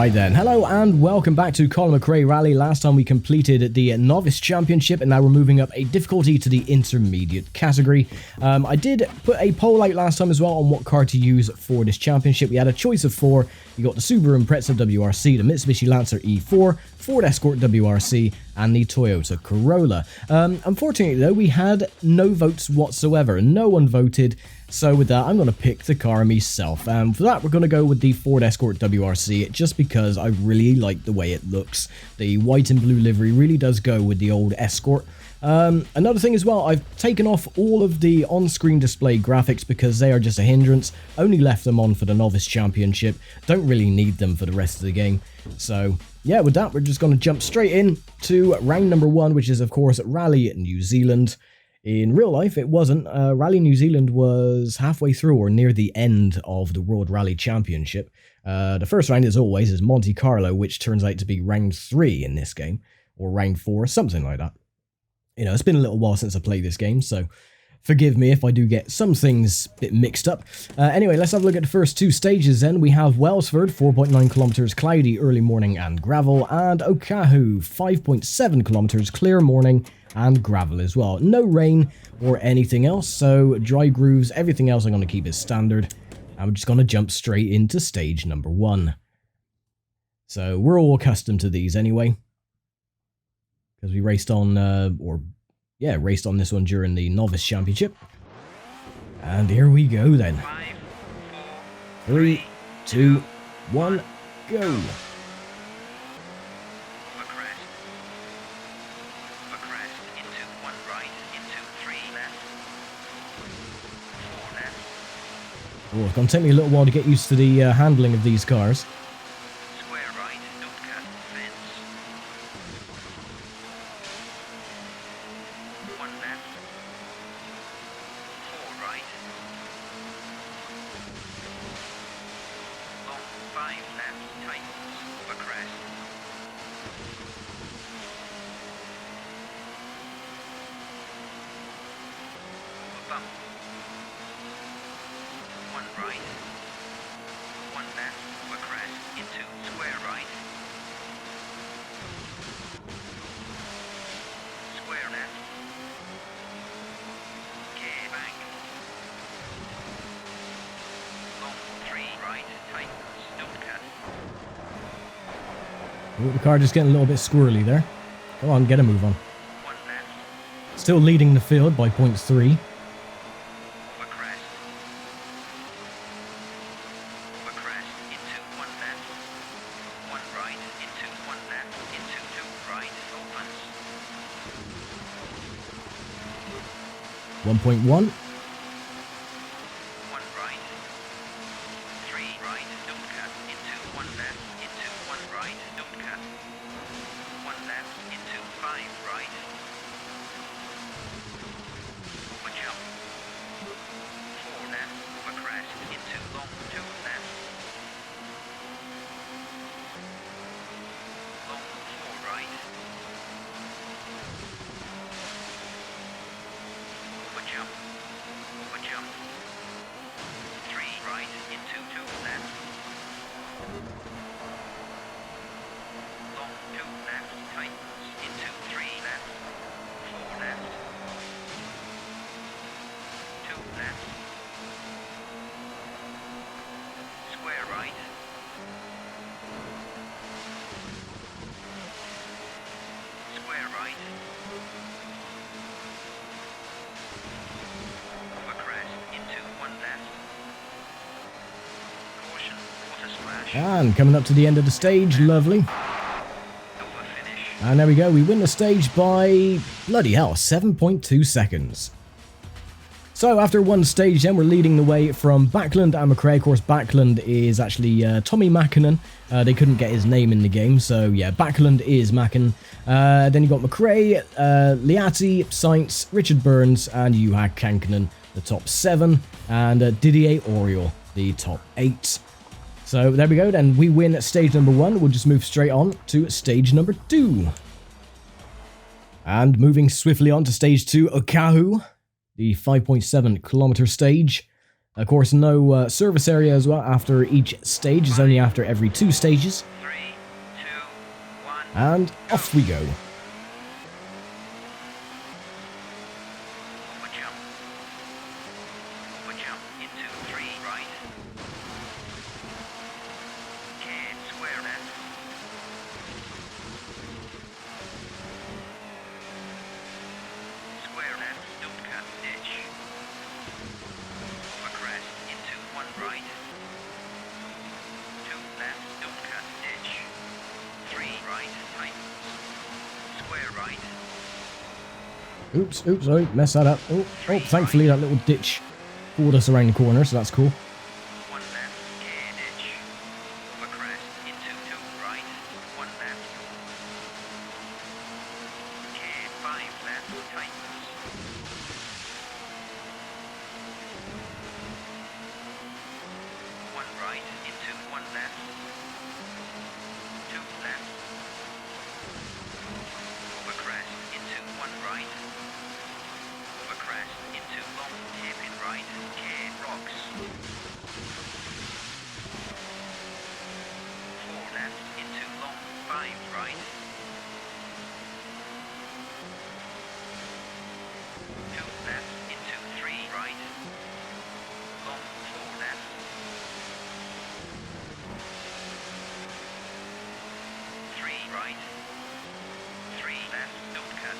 Right then, hello and welcome back to Colin McRae Rally. Last time we completed the Novice Championship and now we're moving up a difficulty to the Intermediate category. I did put a poll out last time as well on what car to use for this championship. We had a choice of 4. You got the Subaru Impreza WRC, the Mitsubishi Lancer E4, Ford Escort WRC, and the Toyota Corolla. Unfortunately though, we had no votes whatsoever. No one voted. So with that, I'm going to pick the car myself, and for that we're going to go with the Ford Escort WRC, just because I really like the way it looks. The white and blue livery really does go with the old Escort. Another thing as well, I've taken off all of the on-screen display graphics because they are just a hindrance. Only left them on for the Novice Championship. Don't really need them for the rest of the game. So yeah, with that, we're just going to jump straight in to round number 1, which is of course Rally New Zealand. In real life, it wasn't. Rally New Zealand was halfway through or near the end of the World Rally Championship. The first round, as always, is Monte Carlo, which turns out to be round 3 in this game, or round 4, something like that. You know, it's been a little while since I played this game, so forgive me if I do get some things a bit mixed up. Anyway, let's have a look at the first 2 stages then. We have Welsford, 4.9 kilometers, cloudy, early morning and gravel, and Okahu, 5.7 kilometers, clear morning and gravel as well. No rain or anything else, so dry grooves, everything else I'm going to keep as standard. I'm just going to jump straight into stage number 1. So we're all accustomed to these anyway, because we raced on, raced on this one during the Novice Championship. And here we go then. 3, 2, 1, go! Oh, it's going to take me a little while to get used to the handling of these cars. Square right, don't cut fence. 1 left. 4 right. Long 5 left, tightens, over crest. Over bump. 1 right, 1 left, over crest, into square right, square left, gear back, long 3 right, tightens, don't cut. Oh, the car just getting a little bit squirrely there. Come on, get a move on. 1 left, Still leading the field by 0.3. into 1 left, 1 right, into 1 left, into 2 right, opens. 1.1. 1 right, 3 right, don't cut, into 1 left, into 1 right, don't cut. 1 left, into 5 right. Over jump. 4 left, over crest, into long 2 left. Long 4 right. Over jump. Over jump. 3 right into 2 left. Long 2 left tightens into 3 left. 4 left. 2 left. Square right. Square right. Over crest into 1 left. Caution, water splash. And coming up to the end of the stage, lovely. Over finish. And there we go, we win the stage by, bloody hell, 7.2 seconds. So after 1 stage then, we're leading the way from Backlund and McRae. Of course, Backlund is actually Tommy Mackinnon. They couldn't get his name in the game, so yeah, Backlund is Mackin. Then you got McRae, Liatti, Sainz, Richard Burns, and Juha Kankinen, the top 7, and Didier Auriol, the top 8. So there we go then, we win stage number 1. We'll just move straight on to stage number 2. And moving swiftly on to stage 2, Okahu, the 5.7 kilometer stage. Of course, no service area as well after each stage. It's only after every 2 stages. 3, 2, 1. And off we go. Over jump. Over jump into 3 right. And square left. Square left, don't cut ditch. Over crest into 1 right. 2 left, don't cut ditch. 3 right, tightens. Square right. Oops, oops, sorry, messed that up. Oh, thankfully that little ditch pulled us around the corner, so that's cool. 1 left, care ditch. Over crest into 2 right. 1 left. Care 5 left, tightens. 1 right into 1 left. 2 left. Over crest into 1 right. Over crest into long hairpin right. Care rocks. 4 left into long 5 right. 2 left into 3 right. Long 4 left. 3 right. 3 left, don't cut.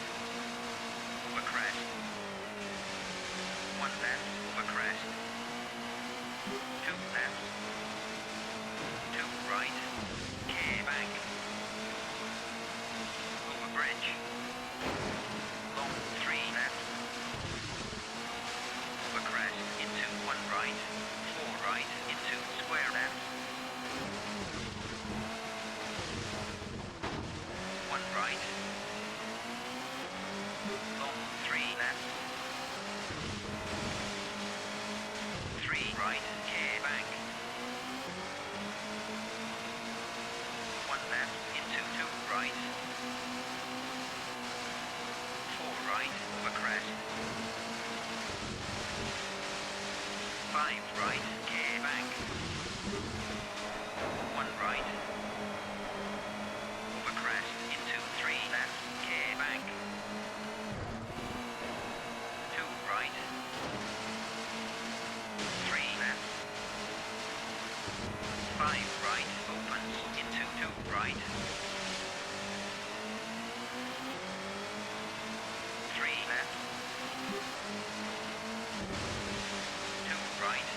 Over crest. 1 left, over crest. 2 left. 2 right. Care bank. Over bridge. Long 3 left. Over crest into 1 right. 4 right into square left. 1 right. Long 3 left. 3 right, care bank. 1 left into 2 right. 4 right, over crest. 5 right, care bank. 1 right. Over crest into 3 left, care bank. 2 right. 3 left. 5 right, opens into 2 right. 3 left. 2 right.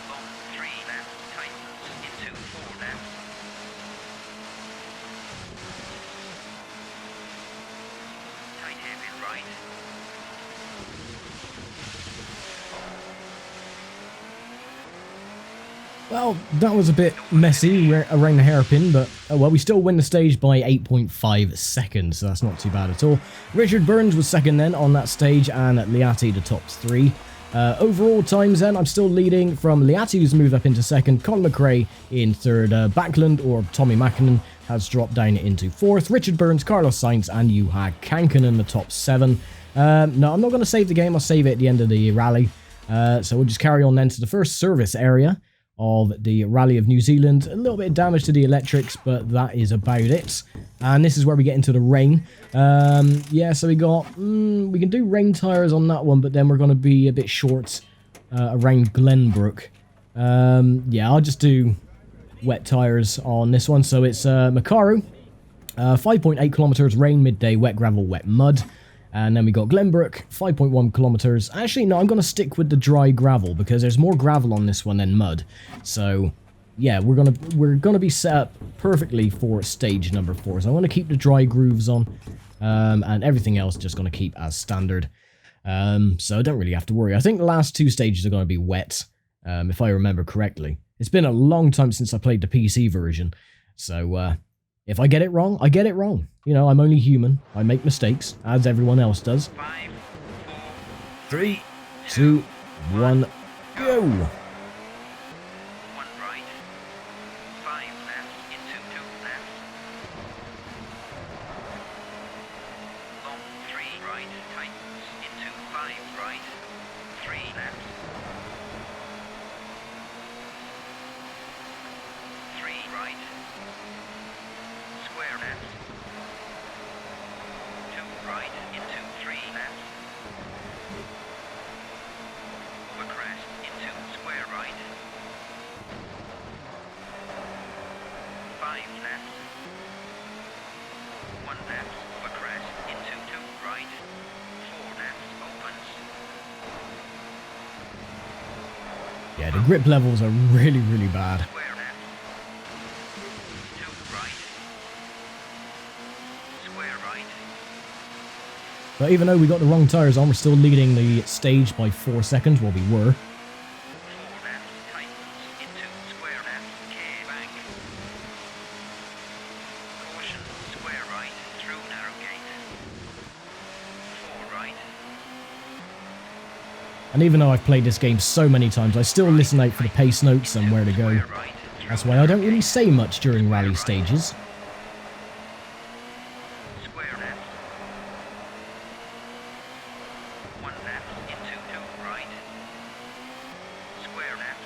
Long 3 left, tightens into 4 left. Tight hairpin right. Well, that was a bit messy around the hairpin, but well, we still win the stage by 8.5 seconds, so that's not too bad at all. Richard Burns was second then on that stage, and Liati the top 3. Overall times then, I'm still leading from Liati, who's moved up into second, Colin McRae in third, Backlund, or Tommy Mackinnon, has dropped down into fourth, Richard Burns, Carlos Sainz, and Juha Kankkunen, the top 7. No, I'm not going to save the game, I'll save it at the end of the rally. So we'll just carry on then to the first service area of the Rally of New Zealand. A little bit of damage to the electrics, but that is about it. And this is where we get into the rain. Yeah, so we got... we can do rain tyres on that one, but then we're going to be a bit short around Glenbrook. Yeah, I'll just do wet tyres on this one. So it's Makaru, 5.8 kilometers, rain, midday, wet gravel, wet mud. And then we got Glenbrook, 5.1 kilometers. Actually, no, I'm going to stick with the dry gravel because there's more gravel on this one than mud. So, yeah, we're gonna be set up perfectly for stage number 4. So I'm going to keep the dry grooves on, and everything else just going to keep as standard. So I don't really have to worry. I think the last 2 stages are going to be wet, if I remember correctly. It's been a long time since I played the PC version, so if I get it wrong, I get it wrong. You know, I'm only human. I make mistakes, as everyone else does. 5, 4, 3, 2, 1, go! 1 right. 5 left into 2 left. Long 3 right, tightens into 5 right. 3 left. 3 right. Square left. 2 right into 3 left. Over crest into square right. 5 left. 1 left over crest into 2 right. 4 left opens. Yeah, the grip levels are really, really bad. Square left. 2 right. Square right. But even though we got the wrong tyres on, we're still leading the stage by 4 seconds. Well, we were. 4 left tightens into square left. K bank. Caution square right through narrow gate. 4 right. And even though I've played this game so many times, I still listen out for the pace notes and where to go. Square right. That's why I don't really say much during rally stages. Square left. 1 left into 2 right. Square left.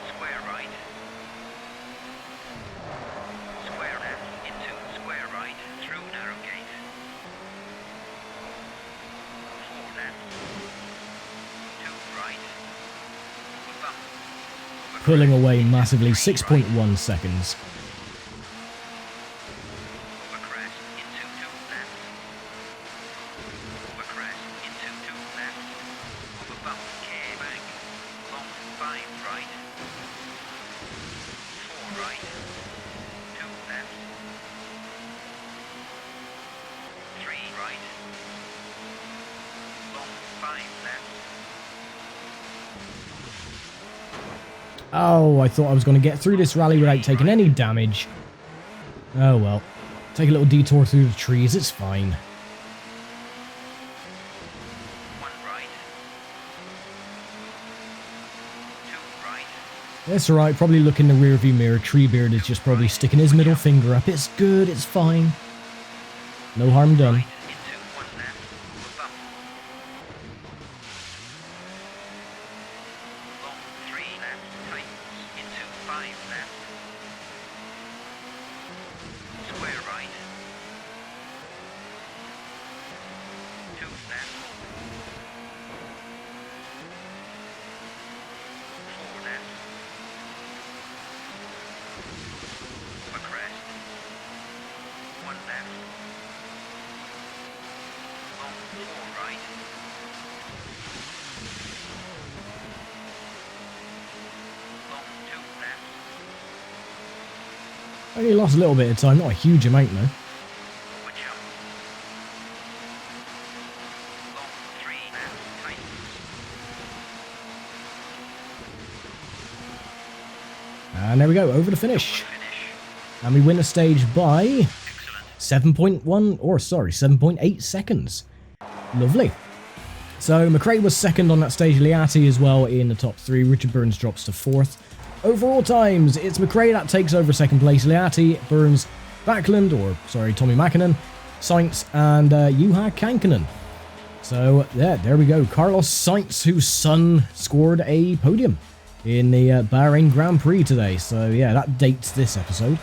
Square right. Square left into square right through narrow gate. 4 left. 2 right. Bump. Pulling away massively, 6.1 seconds. Over crest into 2 left. Over crest into 2 left. Over bump K bank. Long 5 right. 4 right. 2 left. 3 right. Long 5 left. Oh, I thought I was going to get through this rally without taking any damage. Oh well. Take a little detour through the trees, it's fine. 1 right. 2 right. It's alright, probably look in the rearview mirror. Treebeard is just probably sticking his middle finger up. It's good, it's fine. No harm done. Right into 1 left. Over bump. Long 3 left tightens into 5 left. Square right. 2 left. 4 left. Over crest. 1 left. Long 4 right. Long 2 left. I only lost a little bit of time, not a huge amount though. Over jump. Long 3 left tightens. And there we go, over the finish. Finish. And we win the stage by Excellent. 7.8 seconds. Lovely. So McRae was second on that stage, Liati as well in the top 3. Richard Burns drops to 4th. Overall times, it's McRae that takes over second place. Liati, Burns, Tommy Mäkinen, Sainz, and Juha Kankinen. So yeah, there we go. Carlos Sainz, whose son scored a podium in the Bahrain Grand Prix today. So yeah, that dates this episode.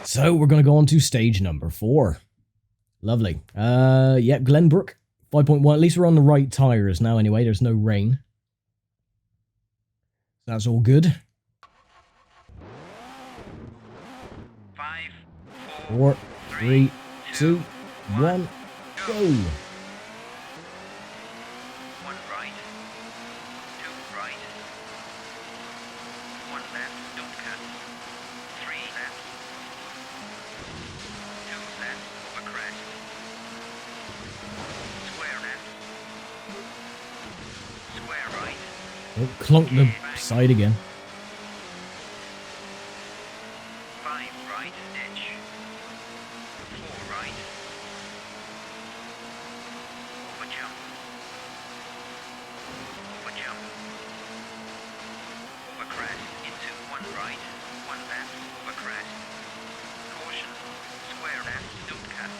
So we're going to go on to stage number 4. Lovely. Yeah, Glenbrook, 5.1. At least we're on the right tyres now anyway. There's no rain. That's all good. 5, 4, 3, 2, 1, go. 1 right. 2 right. 1 left. Don't cut. 3 left. 2 left. Over crest. Square left. Square right. Oh, clunk the side again. 5 right. Ditch. 4 right. Over jump. Over jump. Over crest into 1 right. 1 left. Over crest. Caution. Square left. Don't cut.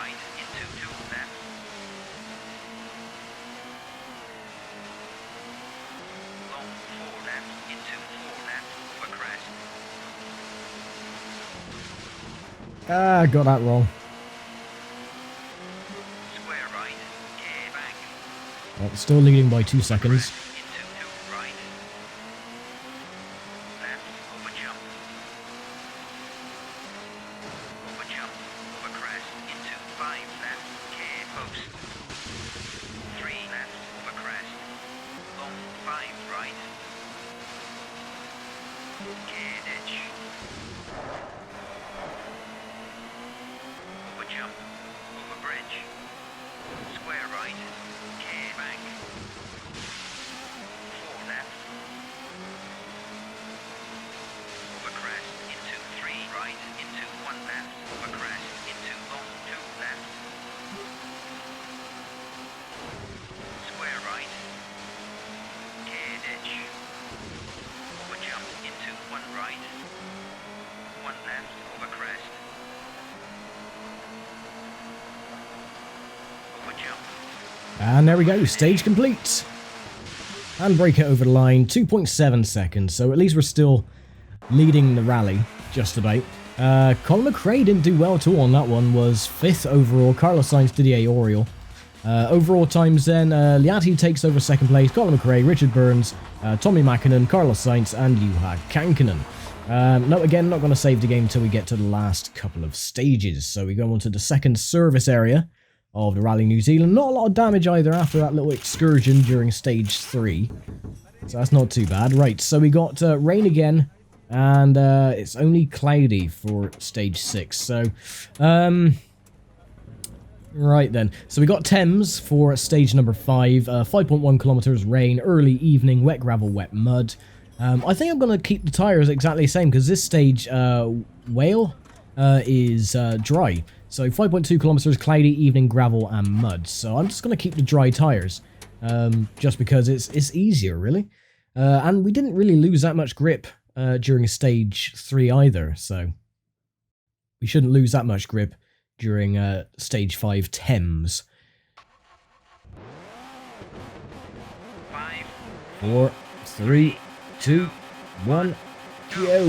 right into 2 left. Long 4 left into 4 left over crest. Ah, got that wrong. Square right, gear back. Well, still leading by 2 seconds. Into 2 right. Left over jump. Over jump, over crest into 5 left, gear post. 3 left over crest. Long 5 right. Gear ditch. Over jump, over bridge. Square right, gear back. 4 left. Over crest into 3 right into 1 left. Over crest into long 2 left. Square right. Gear ditch. Over jump into 1 right. 1 left over crest. Over jump. And there we go, stage complete. And break it over the line, 2.7 seconds, so at least we're still leading the rally, just about. Colin McRae didn't do well at all on that one, was 5th overall, Carlos Sainz, Didier Auriol. Overall times then, Liati takes over 2nd place, Colin McRae, Richard Burns, Tommy Mäkinen, Carlos Sainz, and Juha Kankinen. No, again, not going to save the game until we get to the last couple of stages, so we go on to the 2nd service area of the Rally New Zealand. Not a lot of damage either after that little excursion during stage 3. So that's not too bad. Right, so we got rain again, and it's only cloudy for stage 6. So, right then. So we got Thames for stage number 5. 5.1 kilometers, rain, early evening, wet gravel, wet mud. I think I'm going to keep the tyres exactly the same, because this stage, Whale, is dry. So 5.2 kilometers, cloudy, evening, gravel, and mud. So I'm just going to keep the dry tyres, just because it's easier, really. And we didn't really lose that much grip during stage 3 either, so we shouldn't lose that much grip during stage 5 Thames. 5, 4, 3, 2, 1, go!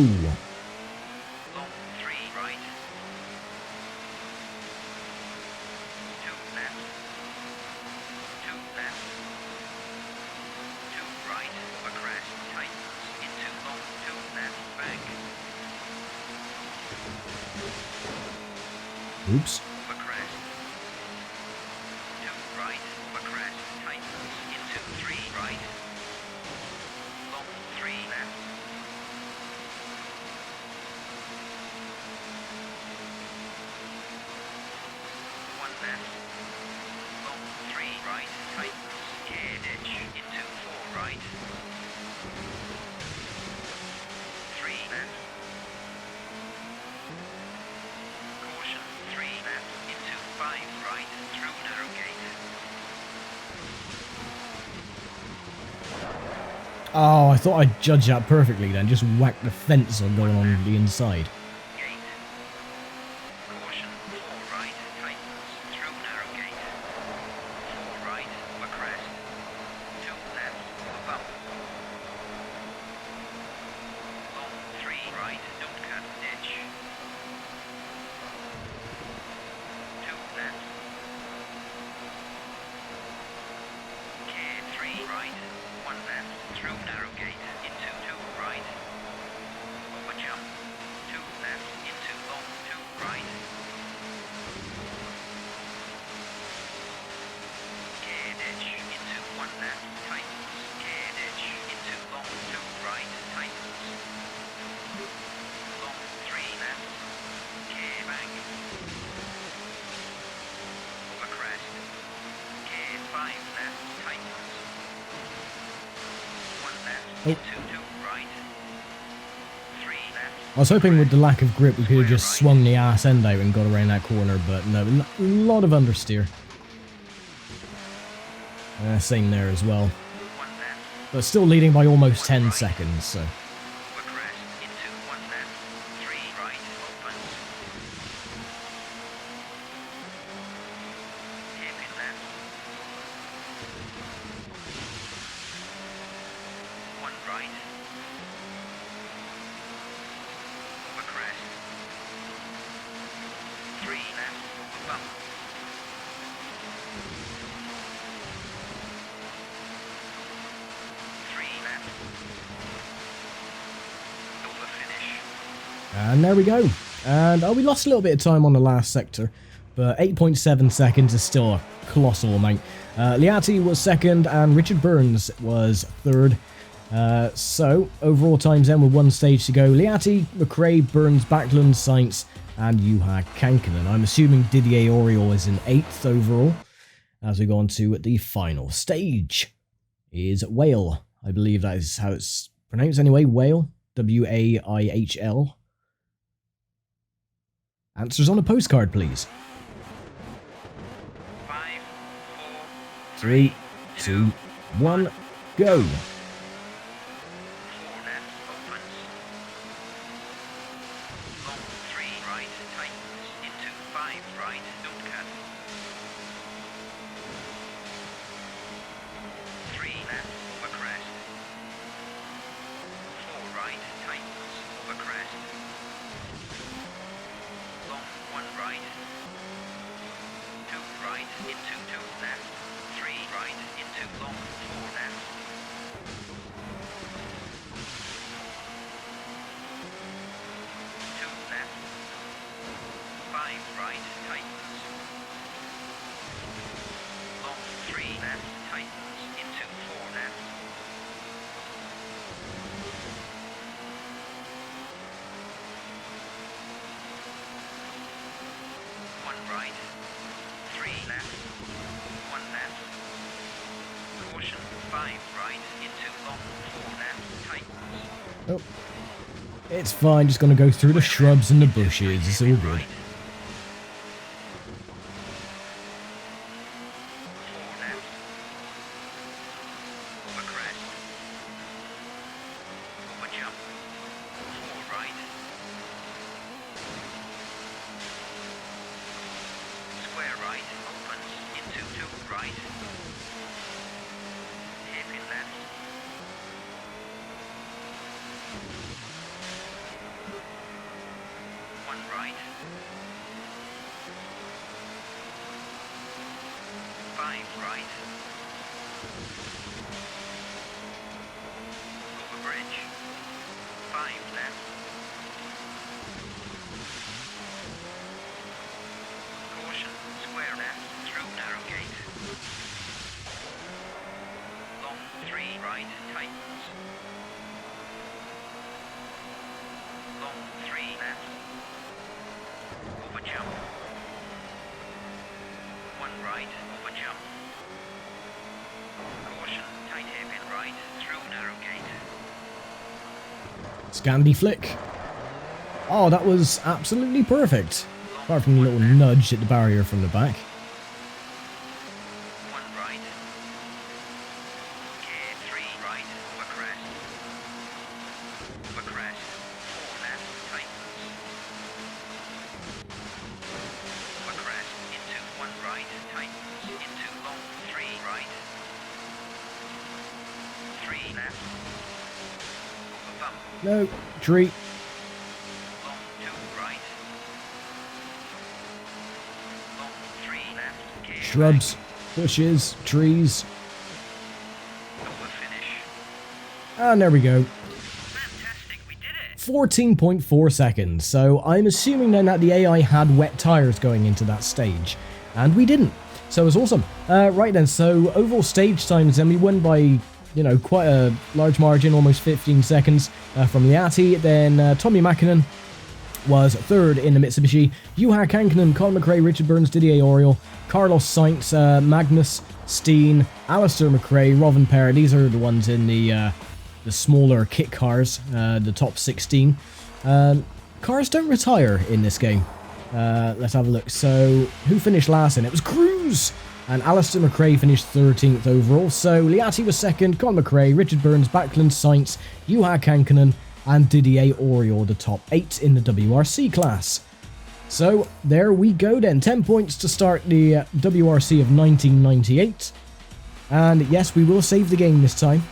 long 3 right. 2 left. 2 left. 2 right over crest, tightens into long 2 left back. Oops. Over crest. 2 right over crest, tightens into 3 right. Long 3 left. One left. Long 3 right, tightens, gear ditch into 4 right. 3 left. Caution, 3 left into 5 right through narrow gate. Oh, I thought I'd judge that perfectly then. Just whack the fence on going on the inside. Gate. Caution, 4 right, tightens, through narrow gate. 4 right, over crest. 2 left, over bump. Long 3 right, don't cut ditch. 2 left. Gear 3 right, 1 left, through narrow gate, into 2 right. Over jump, 2 left, into long 2 right. Gear ditch, into 1 left, tightens. Gear ditch, into long 2 right, tightens. Long 3 left. Gear back. Over crest. Gear 5 left, tightens. 1 left, into 2 right. 3 left. I was hoping with the lack of grip we could have just swung the ass end out and got around that corner, but no, a lot of understeer. Same there as well. 1 left. But still leading by almost 10 seconds, so... Over crest, into 1 left. 3 right, opens. bump. Three left. Over finish. And there we go. And we lost a little bit of time on the last sector, but 8.7 seconds is still a colossal amount. Liati was second and Richard Burns was third. So overall times then with one stage to go. Liati, McRae, Burns, Backlund, Sainz and Juha Kankkunen. I'm assuming Didier Auriol is in 8th overall. As we go on to the final stage is Whale. I believe that is how it's pronounced anyway. Whale. W-A-I-H-L. Answers on a postcard, please. 5, 4, 3, 2, 1, go. 4 left, opens. Long 3 right, tightens. Into 5 right, don't cut. 3 left, over crest. 4 right, tightens. Over crest. Long 1 right. 2 right, into 2 left. 3 right, into long 4 left. 2 left. 5 right, tightens. Long 3 left, tightens. Into 4 left. 1 right. 3 left. 1 left. Caution 5 right, into long 4 left, tightens. Oh. It's fine, just gonna go through the shrubs and the bushes, it's all good. 4 left. Over crest. Over jump. 4 right. Square right, opens into 2 right. Hairpin left. 1 right. 5 right. Over bridge. 5 left. Caution, square left, through narrow gate. Long 3 right, tightens. Long 3 left. Over jump. 1 right, over jump. Caution, tight hairpin right, through narrow gate. Scandi flick. Oh, that was absolutely perfect. Apart from a little nudge at the barrier from the back. 1 right. Gear 3 right, over crest. Over crest. 4 left, tightens. Over crest, into 1 right, tightens. Into long 3 right. 3 left. Over bump. No, tree. Long 2 right. Long 3 left. Gear Shrubs, bushes, trees. right. Over finish. And there we go. Fantastic, we did it. 14.4 seconds. So I'm assuming then that the AI had wet tires going into that stage. And we didn't. So it was awesome. Right then, so overall stage times, then we won by, you know, quite a large margin, almost 15 seconds from Liati. Then Tommy Mäkinen was third in the Mitsubishi. Juha Kankkunen, Colin McRae, Richard Burns, Didier Auriol, Carlos Sainz, Magnus, Steen, Alistair McRae, Robin Perry. These are the ones in the smaller kit cars, the top 16. Cars don't retire in this game. Let's have a look. So, who finished last in? It was Cruz! And Alistair McRae finished 13th overall. So, Liati was second, Colin McRae, Richard Burns, Backlund, Sainz, Juha Kankkunen, and Didier Auriol, the top 8 in the WRC class. So, there we go then. 10 points to start the WRC of 1998. And yes, we will save the game this time.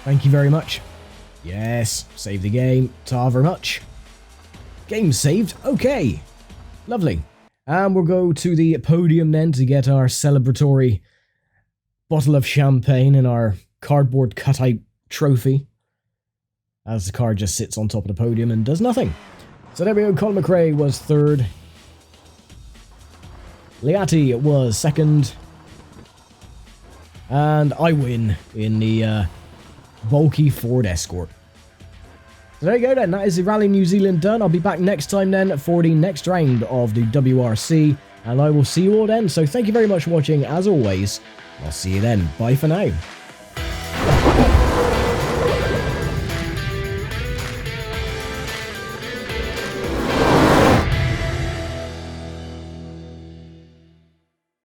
Thank you very much. Yes, save the game. Ta very much. Game saved. Okay. Lovely. And we'll go to the podium then to get our celebratory bottle of champagne and our cardboard cutout trophy, as the car just sits on top of the podium and does nothing. So there we go, Colin McRae was third. Liati was second. And I win in the bulky Ford Escort. So there you go then, that is the Rally New Zealand done. I'll be back next time then for the next round of the WRC, and I will see you all then. So thank you very much for watching, as always. I'll see you then. Bye for now.